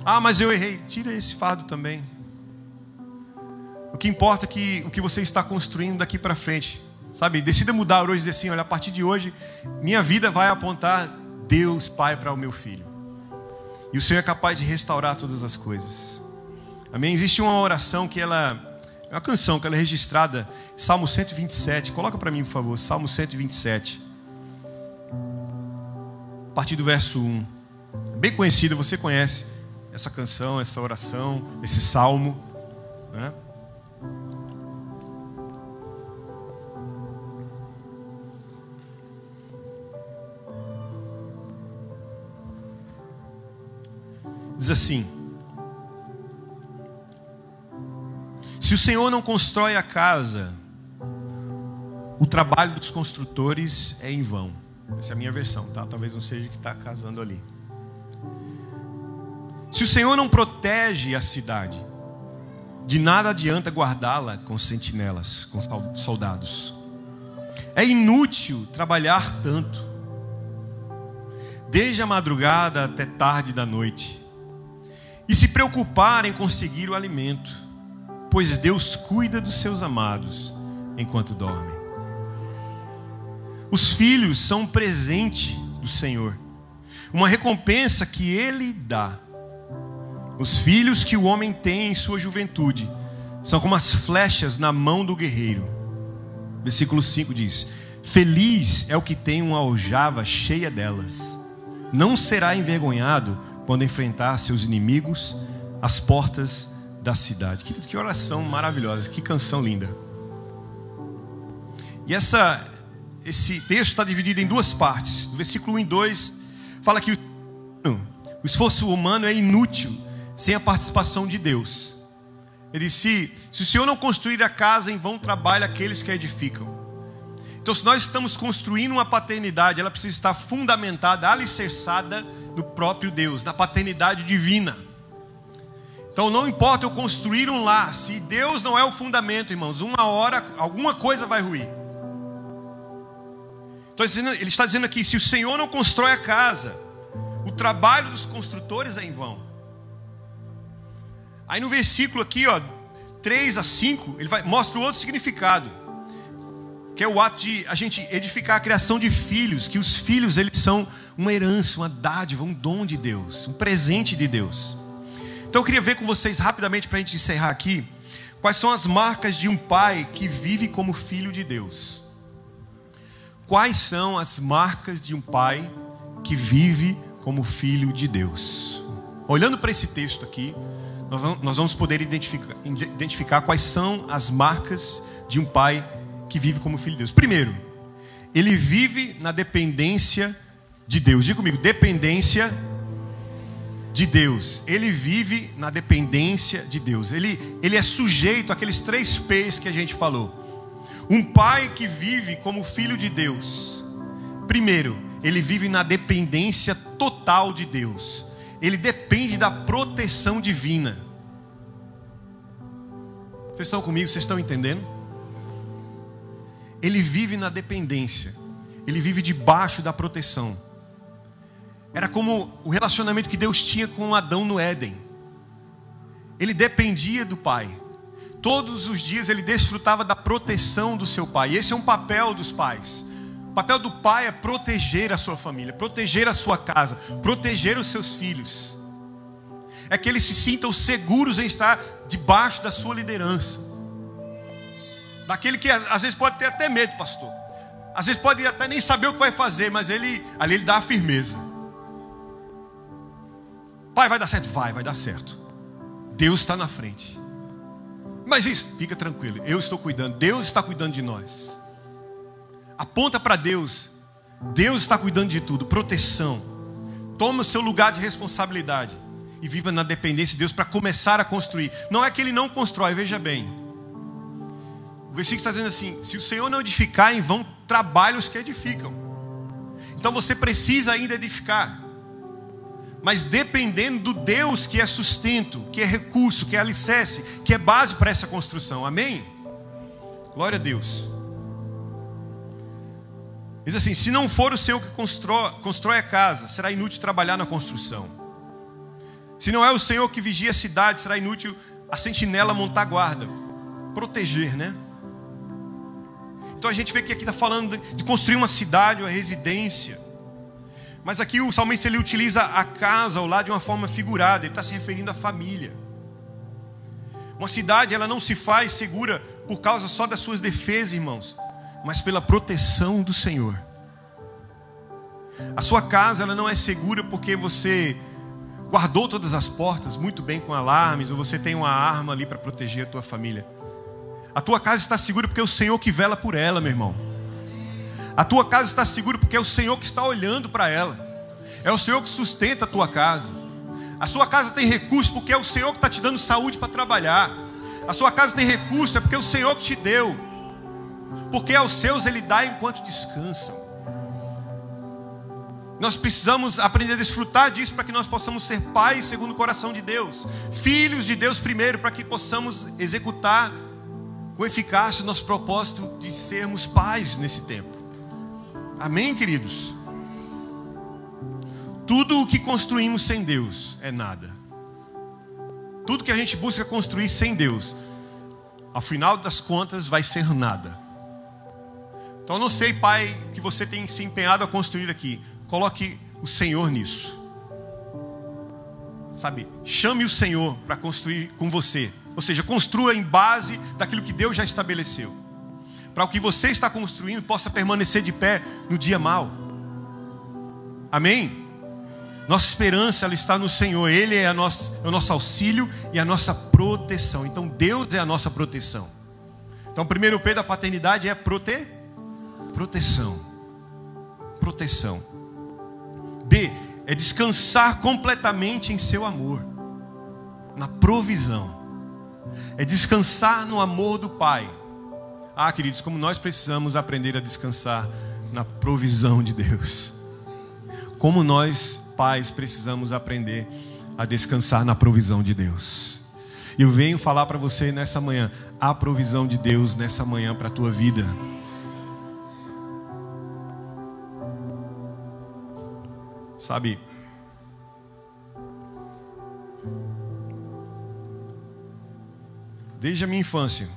Ah, mas eu errei. Tira esse fardo também. O que importa é que o que você está construindo daqui para frente. Sabe, decida mudar hoje e dizer assim, olha, a partir de hoje, minha vida vai apontar Deus Pai para o meu filho. E o Senhor é capaz de restaurar todas as coisas. Amém? Existe uma oração que ela É uma canção que ela é registrada em Salmo 127. Coloca para mim, por favor, Salmo 127. A partir do verso 1. Bem conhecida, você conhece essa canção, essa oração, esse salmo, né? Diz assim: se o Senhor não constrói a casa, o trabalho dos construtores é em vão. Essa é a minha versão, tá? Talvez não seja que está casando ali. Se o Senhor não protege a cidade, de nada adianta guardá-la com sentinelas, com soldados. É inútil trabalhar tanto, desde a madrugada até tarde da noite, e se preocupar em conseguir o alimento, pois Deus cuida dos seus amados enquanto dormem. Os filhos são um presente do Senhor, uma recompensa que Ele dá. Os filhos que o homem tem em sua juventude são como as flechas na mão do guerreiro. Versículo 5 diz: feliz é o que tem uma aljava cheia delas. Não será envergonhado quando enfrentar seus inimigos às portas da cidade. Que oração maravilhosa, que canção linda. E esse texto está dividido em duas partes. Do versículo 1 e 2 fala que o esforço humano é inútil sem a participação de Deus. Ele disse: se o Senhor não construir a casa, em vão trabalha aqueles que a edificam. Então, se nós estamos construindo uma paternidade, ela precisa estar fundamentada, alicerçada no próprio Deus, na paternidade divina. Então não importa eu construir um lar, se Deus não é o fundamento, irmãos, uma hora alguma coisa vai ruir. Então ele está dizendo aqui: se o Senhor não constrói a casa, o trabalho dos construtores é em vão. Aí no versículo aqui, 3 a 5, ele mostra o outro significado, que é o ato de a gente edificar a criação de filhos, que os filhos eles são uma herança, uma dádiva, um dom de Deus, um presente de Deus. Então eu queria ver com vocês rapidamente, para a gente encerrar aqui, quais são as marcas de um pai que vive como filho de Deus. Quais são as marcas de um pai que vive como filho de Deus? Olhando para esse texto aqui, nós vamos poder identificar quais são as marcas de um pai que vive como filho de Deus. Primeiro, ele vive na dependência de Deus. Diga comigo: dependência de Deus. Ele vive na dependência de Deus. Ele é sujeito àqueles 3 P's que a gente falou. Um pai que vive como filho de Deus, primeiro, ele vive na dependência total de Deus. Ele depende da proteção divina. Vocês estão comigo? Vocês estão entendendo? Ele vive na dependência. Ele vive debaixo da proteção. Era como o relacionamento que Deus tinha com Adão no Éden. Ele dependia do pai. Todos os dias ele desfrutava da proteção do seu pai. E esse é um papel dos pais. O papel do pai é proteger a sua família, proteger a sua casa, proteger os seus filhos. É que eles se sintam seguros em estar debaixo da sua liderança. Daquele que às vezes pode ter até medo, pastor. Às vezes pode até nem saber o que vai fazer, mas ali ele dá a firmeza. Pai, vai dar certo? Vai dar certo. Deus está na frente. Mas isso, fica tranquilo, eu estou cuidando. Deus está cuidando de nós. Aponta para Deus. Deus está cuidando de tudo. Proteção. Toma o seu lugar de responsabilidade e viva na dependência de Deus para começar a construir. Não é que Ele não constrói, veja bem. O versículo está dizendo assim: se o Senhor não edificar, em vão trabalham os que edificam. Então você precisa ainda edificar, mas dependendo do Deus que é sustento, que é recurso, que é alicerce, que é base para essa construção. Amém? Glória a Deus. Diz assim: se não for o Senhor que constrói a casa, será inútil trabalhar na construção. Se não é o Senhor que vigia a cidade, será inútil a sentinela montar guarda. Proteger, né? Então a gente vê que aqui está falando de construir uma cidade, uma residência. Mas aqui o salmista ele utiliza a casa, o lar, de uma forma figurada. Ele está se referindo à família. Uma cidade, ela não se faz segura por causa só das suas defesas, irmãos, mas pela proteção do Senhor. A sua casa, ela não é segura porque você guardou todas as portas muito bem com alarmes, ou você tem uma arma ali para proteger a tua família. A tua casa está segura porque é o Senhor que vela por ela, meu irmão. A tua casa está segura porque é o Senhor que está olhando para ela. É o Senhor que sustenta a tua casa. A sua casa tem recurso porque é o Senhor que está te dando saúde para trabalhar. A sua casa tem recurso é porque é o Senhor que te deu. Porque aos seus Ele dá enquanto descansam. Nós precisamos aprender a desfrutar disso para que nós possamos ser pais segundo o coração de Deus. Filhos de Deus primeiro, para que possamos executar com eficácia o nosso propósito de sermos pais nesse tempo. Amém, queridos? Tudo o que construímos sem Deus é nada. Tudo que a gente busca construir sem Deus, ao final das contas, vai ser nada. Então eu não sei, pai, que você tem se empenhado a construir aqui. Coloque o Senhor nisso. Sabe, chame o Senhor para construir com você. Ou seja, construa em base daquilo que Deus já estabeleceu. Para o que você está construindo possa permanecer de pé no dia mau. Amém? Nossa esperança, ela está no Senhor. Ele é o nosso auxílio e a nossa proteção. Então Deus é a nossa proteção. Então o primeiro P da paternidade é proteção. Proteção. B, é descansar completamente em seu amor, na provisão. É descansar no amor do Pai. Ah, queridos, como nós precisamos aprender a descansar na provisão de Deus. Como nós, pais, precisamos aprender a descansar na provisão de Deus. E eu venho falar para você nessa manhã, a provisão de Deus nessa manhã para a tua vida. Sabe, desde a minha infância,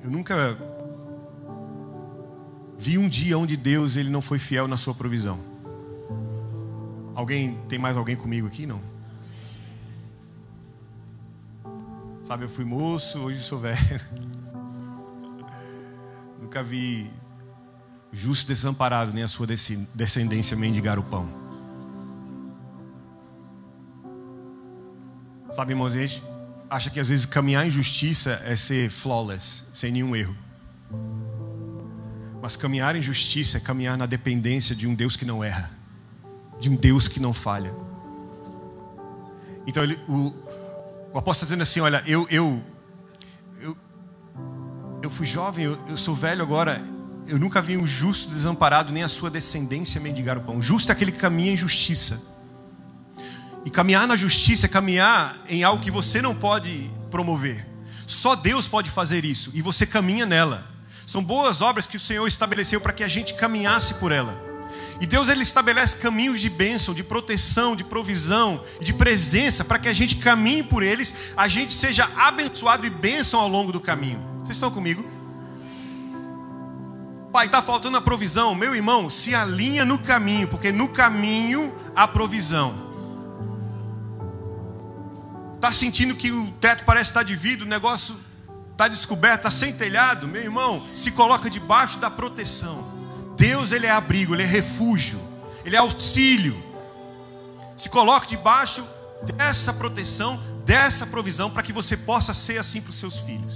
eu nunca vi um dia onde Deus ele não foi fiel na sua provisão. Tem mais alguém comigo aqui? Não? Sabe, eu fui moço, hoje sou velho. Nunca vi justo desamparado, nem a sua descendência mendigar o pão. Sabe, irmãos, a gente acha que às vezes caminhar em justiça é ser flawless, sem nenhum erro. Mas caminhar em justiça é caminhar na dependência de um Deus que não erra, de um Deus que não falha. Então o apóstolo está dizendo assim, olha, eu fui jovem, eu sou velho agora. Eu nunca vi um justo desamparado, nem a sua descendência mendigar o pão. Justo é aquele que caminha em justiça. E caminhar na justiça é caminhar em algo que você não pode promover. Só Deus pode fazer isso, e você caminha nela. São boas obras que o Senhor estabeleceu para que a gente caminhasse por ela. E Deus ele estabelece caminhos de bênção, de proteção, de provisão, de presença, para que a gente caminhe por eles, a gente seja abençoado e bênção ao longo do caminho. Vocês estão comigo? Pai, está faltando a provisão. Meu irmão, se alinha no caminho, porque no caminho há provisão. Está sentindo que o teto parece estar de vidro, o negócio está descoberto, está sem telhado? Meu irmão, se coloca debaixo da proteção. Deus ele é abrigo, ele é refúgio, ele é auxílio. Se coloque debaixo dessa proteção, dessa provisão, para que você possa ser assim para os seus filhos.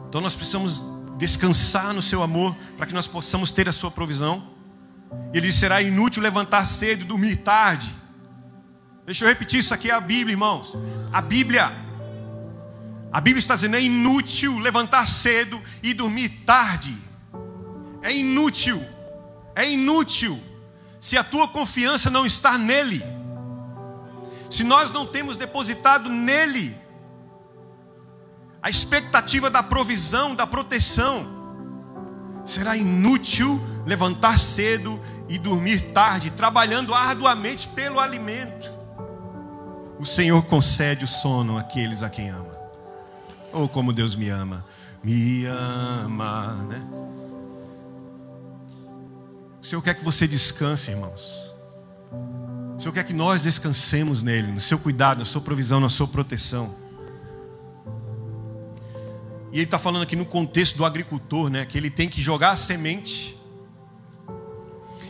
Então nós precisamos descansar no seu amor, para que nós possamos ter a sua provisão. Ele será inútil levantar cedo e dormir tarde. Deixa eu repetir, isso aqui é a Bíblia, irmãos. A Bíblia está dizendo, é inútil levantar cedo e dormir tarde. É inútil. É inútil. Se a tua confiança não está nele. Se nós não temos depositado nele a expectativa da provisão, da proteção, será inútil levantar cedo e dormir tarde, trabalhando arduamente pelo alimento. O Senhor concede o sono àqueles a quem ama. Oh, como Deus me ama, né? O Senhor quer que você descanse, irmãos. O Senhor quer que nós descansemos nele, no seu cuidado, na sua provisão, na sua proteção. E ele está falando aqui no contexto do agricultor, né? Que ele tem que jogar a semente,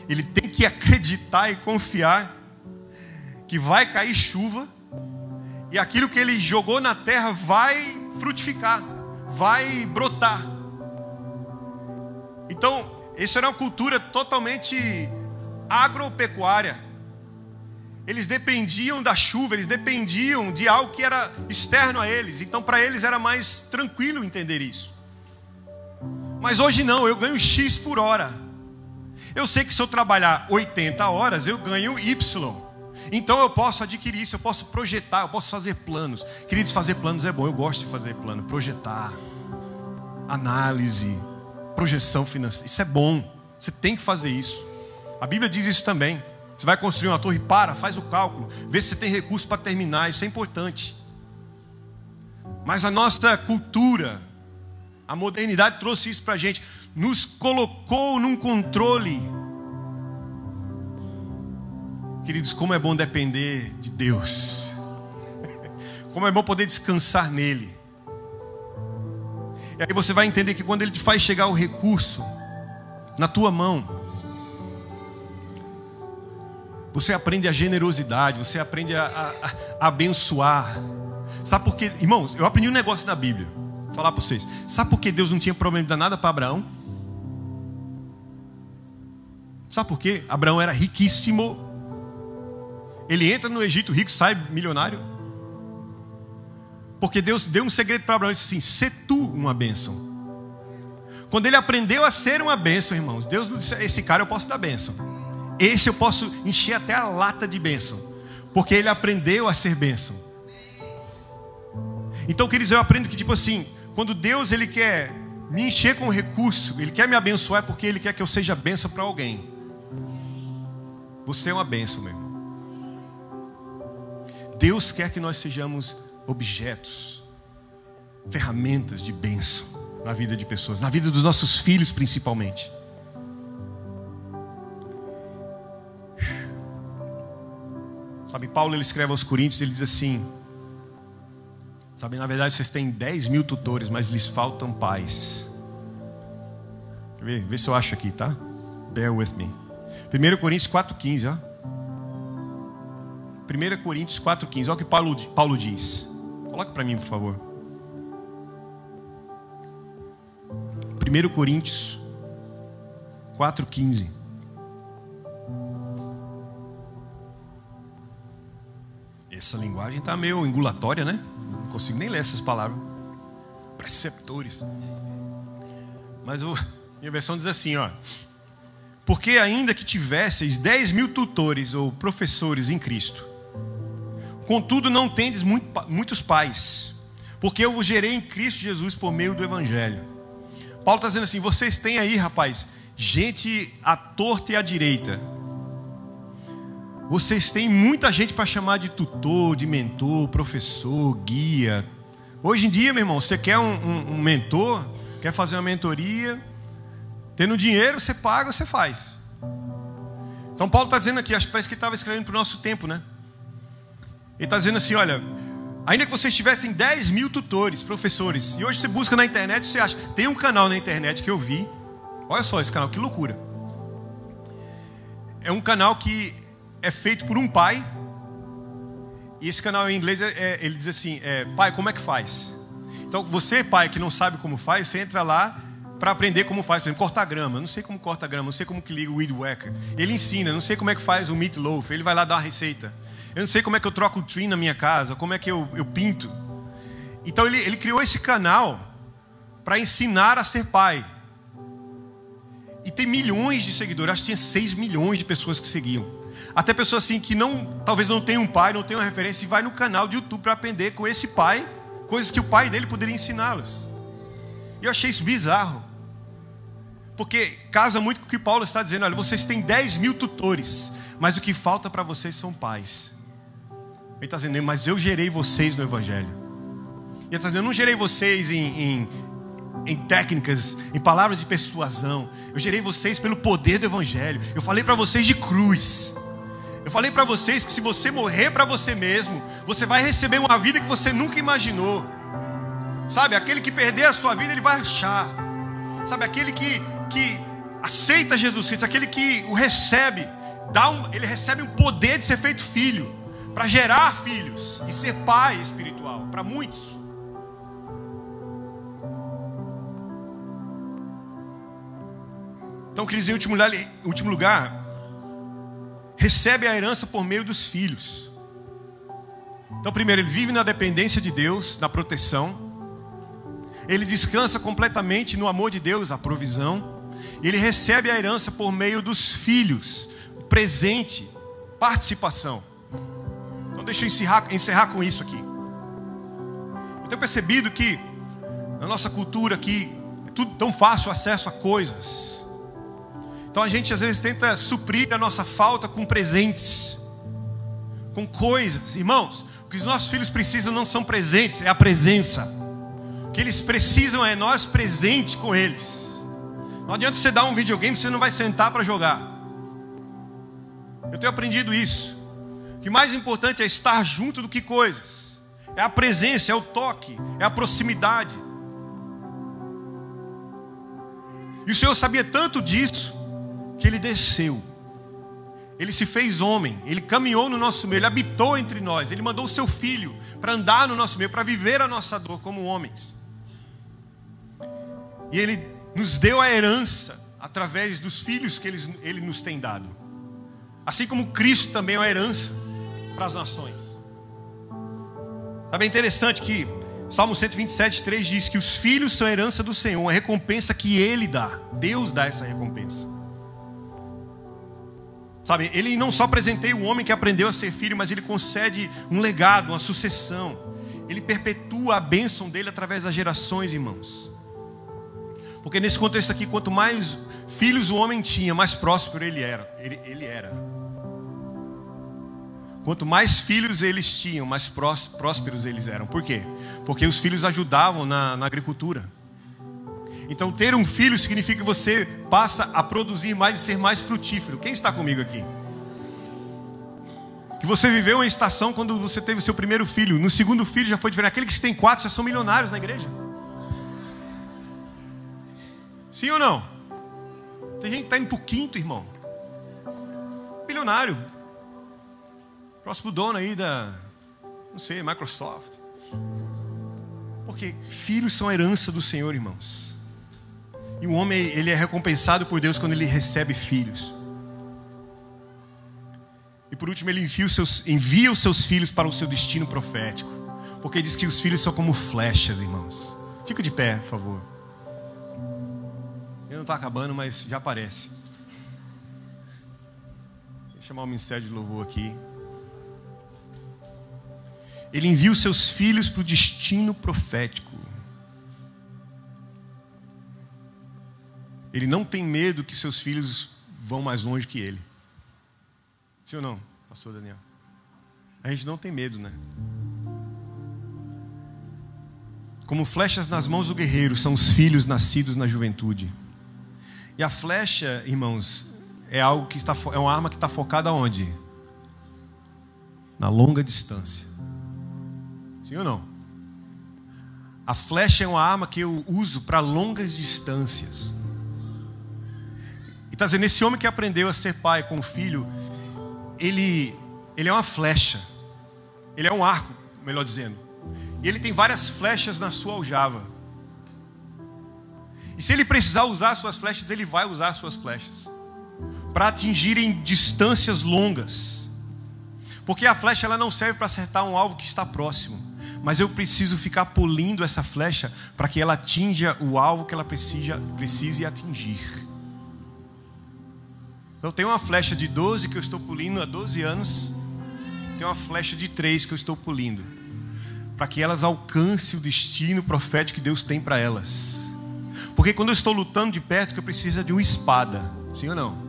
ele tem que acreditar e confiar que vai cair chuva, e aquilo que ele jogou na terra vai frutificar, vai brotar. Então, isso era uma cultura totalmente agropecuária. Eles dependiam da chuva, eles dependiam de algo que era externo a eles. Então, para eles era mais tranquilo entender isso. Mas hoje não, eu ganho X por hora. Eu sei que se eu trabalhar 80 horas, eu ganho Y. Então eu posso adquirir isso, eu posso projetar, eu posso fazer planos. Queridos, fazer planos é bom, eu gosto de fazer plano. Projetar, análise, projeção financeira, isso é bom. Você tem que fazer isso. A Bíblia diz isso também. Você vai construir uma torre, faz o cálculo, vê se você tem recurso para terminar, isso é importante. Mas a nossa cultura, a modernidade trouxe isso para a gente, nos colocou num controle. Queridos, como é bom depender de Deus. Como é bom poder descansar nele. E aí você vai entender que quando ele te faz chegar o recurso na tua mão, você aprende a generosidade, você aprende a abençoar. Sabe por quê? Irmãos, eu aprendi um negócio na Bíblia. Vou falar para vocês. Sabe por que Deus não tinha problema de dar nada para Abraão? Sabe por quê? Abraão era riquíssimo. Ele entra no Egito rico, sai milionário. Porque Deus deu um segredo para Abraão. Ele disse assim: sê tu uma bênção. Quando ele aprendeu a ser uma bênção, irmãos, Deus não disse: esse cara eu posso dar bênção, esse eu posso encher até a lata de bênção. Porque ele aprendeu a ser bênção. Então, queridos, eu aprendo que tipo assim, quando Deus ele quer me encher com recurso, ele quer me abençoar, é porque ele quer que eu seja bênção para alguém. Você é uma bênção, meu irmão. Deus quer que nós sejamos objetos, ferramentas de bênção na vida de pessoas, na vida dos nossos filhos principalmente. Sabe, Paulo ele escreve aos Coríntios, ele diz assim: sabe, na verdade vocês têm 10.000 tutores, mas lhes faltam pais. Quer ver? Vê se eu acho aqui, tá? Bear with me. 1 Coríntios 4,15, ó. 1 Coríntios 4,15, olha o que Paulo diz. Coloca para mim, por favor. 1 Coríntios 4,15. Essa linguagem está meio engulatória, né? Não consigo nem ler essas palavras. Preceptores. Mas minha versão diz assim, ó: porque ainda que tivesseis 10.000 tutores ou professores em Cristo, contudo não tendes muitos pais, porque eu vos gerei em Cristo Jesus por meio do Evangelho. Paulo está dizendo assim: vocês têm aí, rapaz, gente à torta e à direita. Vocês têm muita gente para chamar de tutor, de mentor, professor, guia. Hoje em dia, meu irmão, você quer um mentor, quer fazer uma mentoria, tendo dinheiro, você paga, você faz. Então Paulo está dizendo aqui, parece que ele estava escrevendo para o nosso tempo, né? Ele está dizendo assim: olha, ainda que vocês tivessem 10.000 tutores, professores, e hoje você busca na internet, você acha, tem um canal na internet que eu vi, olha só esse canal, que loucura. É um canal que é feito por um pai, e esse canal em inglês, ele diz assim, pai, como é que faz? Então você, pai, que não sabe como faz, você entra lá para aprender como faz. Por exemplo, cortar grama, eu não sei como corta grama, não sei como que liga o weed whacker. Ele ensina, não sei como é que faz o meatloaf, ele vai lá dar uma receita. Eu não sei como é que eu troco o tree na minha casa, como é que eu pinto. Então ele criou esse canal para ensinar a ser pai. E tem milhões de seguidores, acho que tinha 6 milhões de pessoas que seguiam. Até pessoas assim que talvez não tenham um pai, não tenham uma referência, e vai no canal de YouTube para aprender com esse pai, coisas que o pai dele poderia ensiná-los. E eu achei isso bizarro. Porque casa muito com o que Paulo está dizendo. Olha, vocês têm 10.000 tutores, mas o que falta para vocês são pais. Ele está dizendo, mas eu gerei vocês no Evangelho. Ele está dizendo, eu não gerei vocês em em técnicas, em palavras de persuasão. Eu gerei vocês pelo poder do Evangelho. Eu falei para vocês de cruz. Eu falei para vocês que se você morrer para você mesmo, você vai receber uma vida que você nunca imaginou. Sabe, aquele que perder a sua vida, ele vai achar. Sabe, aquele que aceita Jesus Cristo, aquele que o recebe, ele recebe um poder de ser feito filho, para gerar filhos e ser pai espiritual, para muitos. Então, queridos, em último lugar, recebe a herança por meio dos filhos. Então, primeiro, ele vive na dependência de Deus, na proteção. Ele descansa completamente no amor de Deus, a provisão. E ele recebe a herança por meio dos filhos, presente, participação. Então, deixa eu encerrar com isso aqui. Eu tenho percebido que na nossa cultura aqui é tudo tão fácil acesso a coisas. Então a gente às vezes tenta suprir a nossa falta com presentes, com coisas. Irmãos, o que os nossos filhos precisam não são presentes, é a presença. O que eles precisam é nós presentes com eles. Não adianta você dar um videogame, você não vai sentar para jogar. Eu tenho aprendido isso. O que mais importante é estar junto do que coisas. É a presença, é o toque, é a proximidade. E o Senhor sabia tanto disso que Ele desceu. Ele se fez homem. Ele caminhou no nosso meio. Ele habitou entre nós. Ele mandou o seu Filho para andar no nosso meio, para viver a nossa dor como homens. E Ele nos deu a herança através dos filhos que Ele nos tem dado. Assim como Cristo também é uma herança para as nações. Sabe, é interessante que Salmo 127:3 diz que os filhos são a herança do Senhor, uma recompensa que Ele dá. Deus dá essa recompensa. Sabe, Ele não só presenteia o homem que aprendeu a ser filho, mas Ele concede um legado, uma sucessão. Ele perpetua a bênção dele através das gerações, irmãos. Porque nesse contexto aqui, quanto mais filhos o homem tinha, mais próspero ele era. Quanto mais filhos eles tinham, mais prósperos eles eram. Por quê? Porque os filhos ajudavam na agricultura. Então ter um filho significa que você passa a produzir mais e ser mais frutífero. Quem está comigo aqui? Que você viveu uma estação quando você teve o seu primeiro filho. No segundo filho já foi diferente. Aqueles que têm 4 já são milionários na igreja. Sim ou não? Tem gente que está indo para o 5º, irmão. Milionário. Próximo dono aí da, não sei, Microsoft. Porque filhos são a herança do Senhor, irmãos. E o homem, ele é recompensado por Deus quando ele recebe filhos. E por último, ele envia os seus filhos para o seu destino profético. Porque diz que os filhos são como flechas, irmãos. Fica de pé, por favor. Eu não estou acabando, mas já aparece. Vou chamar o ministério de louvor aqui. Ele envia os seus filhos para o destino profético. Ele não tem medo que seus filhos vão mais longe que ele. Sim ou não, pastor Daniel? A gente não tem medo, né? Como flechas nas mãos do guerreiro são os filhos nascidos na juventude. E a flecha, irmãos, é uma arma que está focada onde? Na longa distância. Sim ou não? A flecha é uma arma que eu uso para longas distâncias. E está dizendo, esse homem que aprendeu a ser pai com o filho, ele é uma flecha. Ele é um arco, melhor dizendo. E ele tem várias flechas na sua aljava. E se ele precisar usar as suas flechas, ele vai usar as suas flechas para atingirem distâncias longas. Porque a flecha ela não serve para acertar um alvo que está próximo. Mas eu preciso ficar polindo essa flecha para que ela atinja o alvo que ela precise atingir. Então tem uma flecha de 12 que eu estou polindo há 12 anos. Tem uma flecha de 3 que eu estou polindo. Para que elas alcancem o destino profético que Deus tem para elas. Porque quando eu estou lutando de perto, que eu preciso de uma espada. Sim ou não?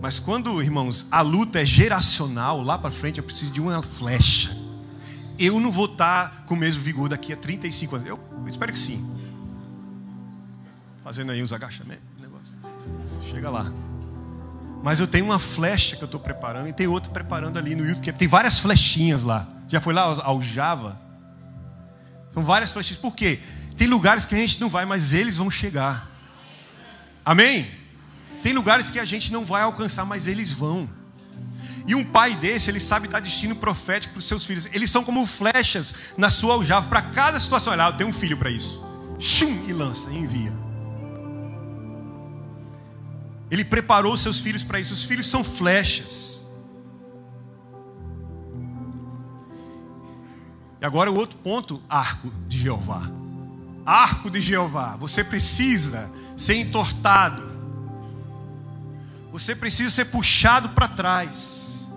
Mas quando, irmãos, a luta é geracional, lá para frente eu preciso de uma flecha. eu não vou estar com o mesmo vigor daqui a 35 anos. Eu espero que sim. Fazendo aí uns agachamentos, negócio. Chega lá. Mas eu tenho uma flecha que eu estou preparando e tem outra preparando ali no YouTube. Tem várias flechinhas lá. Já foi lá ao Java? São várias flechinhas. Por quê? Tem lugares que a gente não vai, mas eles vão chegar. Amém? Tem lugares que a gente não vai alcançar, mas eles vão. E um pai desse, ele sabe dar destino profético para os seus filhos. Eles são como flechas na sua aljava para cada situação. Olha, eu tenho um filho para isso. Shum, e lança, e envia. Ele preparou seus filhos para isso. Os filhos são flechas. E agora o outro ponto, arco de Jeová. Arco de Jeová. Você precisa ser entortado. Você precisa ser puxado para trás.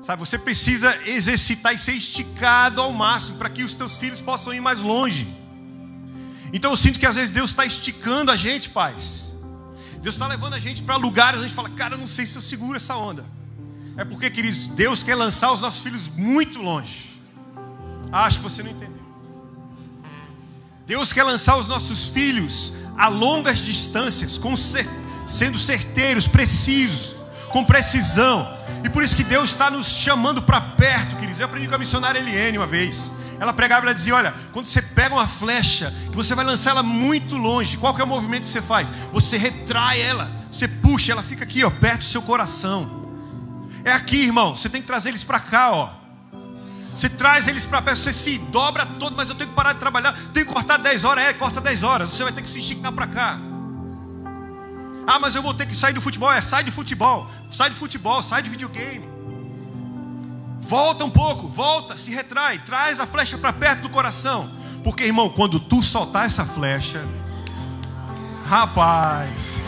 Sabe, você precisa exercitar e ser esticado ao máximo para que os teus filhos possam ir mais longe. Então eu sinto que às vezes Deus está esticando a gente, pais. Deus está levando a gente para lugares onde a gente fala, cara, eu não sei se eu seguro essa onda. É porque, queridos, Deus quer lançar os nossos filhos muito longe. Acho que você não entendeu. Deus quer lançar os nossos filhos a longas distâncias, sendo certeiros, precisos, com precisão. E por isso que Deus está nos chamando para perto, queridos. Eu aprendi com a missionária Eliane uma vez. Ela pregava e ela dizia, olha, quando você pega uma flecha, que você vai lançar ela muito longe, qual que é o movimento que você faz? Você retrai ela, você puxa, ela fica aqui, ó, perto do seu coração. É aqui, irmão, você tem que trazer eles para cá, ó. Você traz eles para perto, você se dobra todo, mas eu tenho que parar de trabalhar, tenho que cortar 10 horas, corta 10 horas, você vai ter que se esticar para cá. Ah, mas eu vou ter que sair do futebol, sai de futebol, sai de videogame. Volta um pouco, volta, se retrai, traz a flecha para perto do coração. Porque, irmão, quando tu soltar essa flecha, rapaz,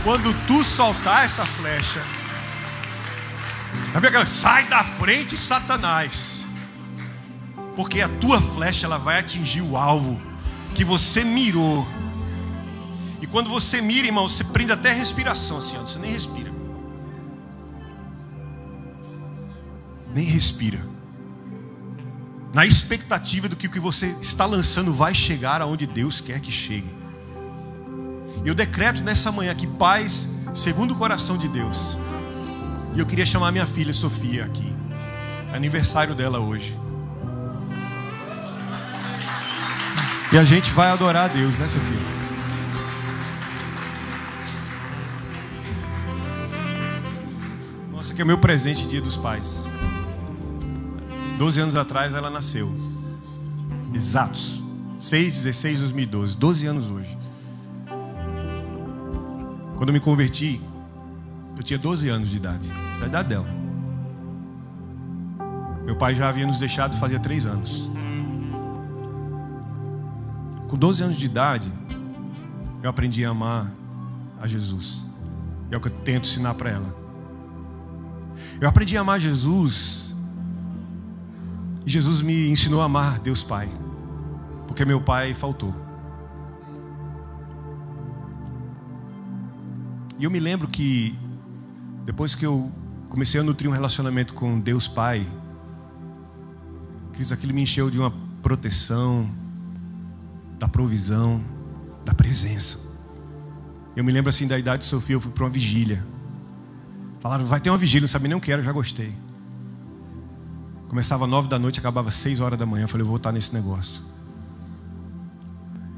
quando tu soltar essa flecha, vai ver aquela, sai da frente, Satanás. Porque a tua flecha, ela vai atingir o alvo que você mirou. E quando você mira, irmão, você prende até a respiração, assim, ó, você nem respira. Nem respira. Na expectativa do que o que você está lançando vai chegar aonde Deus quer que chegue. Eu decreto nessa manhã que paz segundo o coração de Deus. E eu queria chamar minha filha Sofia aqui. É aniversário dela hoje. E a gente vai adorar a Deus, né, Sofia? Nossa, que é o meu presente Dia dos Pais. 12 anos atrás ela nasceu. Exatos. 6/16/2012. 12 anos hoje. Quando eu me converti, eu tinha 12 anos de idade. Da idade dela. Meu pai já havia nos deixado fazia 3 anos. Com 12 anos de idade, eu aprendi a amar a Jesus. É o que eu tento ensinar para ela. Eu aprendi a amar Jesus. E Jesus me ensinou a amar Deus Pai. Porque meu pai faltou. E eu me lembro que depois que eu comecei a nutrir um relacionamento com Deus Pai, aquilo me encheu de uma proteção, da provisão, da presença. Eu me lembro assim da idade de Sofia, eu fui para uma vigília. Falaram, vai ter uma vigília, não sabia nem o que era, eu já gostei. Começava 9 da noite, acabava 6 horas da manhã. Eu falei, eu vou estar nesse negócio.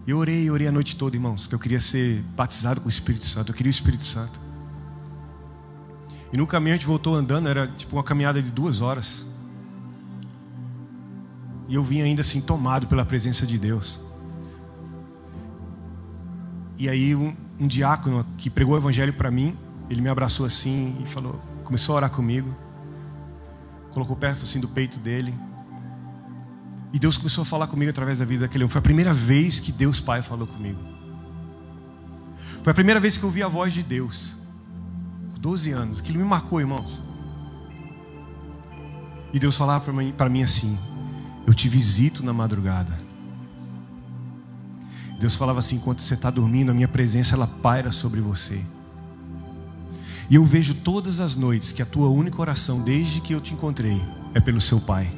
E eu orei a noite toda, irmãos, que eu queria ser batizado com o Espírito Santo. Eu queria o Espírito Santo. E no caminho a gente voltou andando, era tipo uma caminhada de 2 horas. E eu vim ainda assim tomado pela presença de Deus. E aí um diácono que pregou o evangelho para mim, ele me abraçou assim e falou, começou a orar comigo. Colocou perto assim do peito dele. E Deus começou a falar comigo através da vida daquele homem. Foi a primeira vez que Deus Pai falou comigo. Foi a primeira vez que eu ouvi a voz de Deus. Com 12 anos. Que ele me marcou, irmãos. E Deus falava para mim assim, eu te visito na madrugada. Deus falava assim, enquanto você está dormindo, a minha presença ela paira sobre você. E eu vejo todas as noites que a tua única oração, desde que eu te encontrei, é pelo seu pai.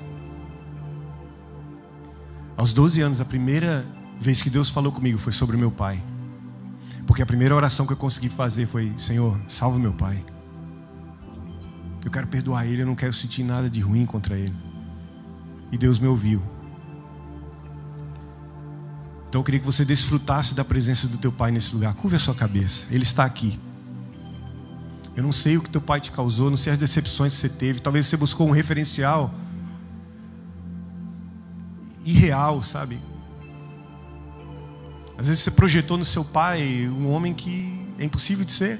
Aos 12 anos, a primeira vez que Deus falou comigo foi sobre o meu pai. Porque a primeira oração que eu consegui fazer foi: Senhor, salva meu pai. Eu quero perdoar ele, eu não quero sentir nada de ruim contra ele. E Deus me ouviu. Então eu queria que você desfrutasse da presença do teu pai nesse lugar. Curve a sua cabeça, ele está aqui. Eu não sei o que teu pai te causou, não sei as decepções que você teve. Talvez você buscou um referencial irreal, sabe? Às vezes você projetou no seu pai um homem que é impossível de ser.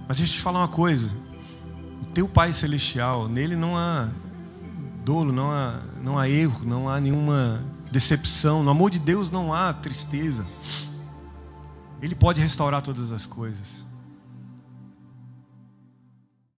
Mas deixa eu te falar uma coisa: o teu pai celestial, nele não há dolo, não há erro, não há nenhuma decepção. No amor de Deus não há tristeza. Ele pode restaurar todas as coisas.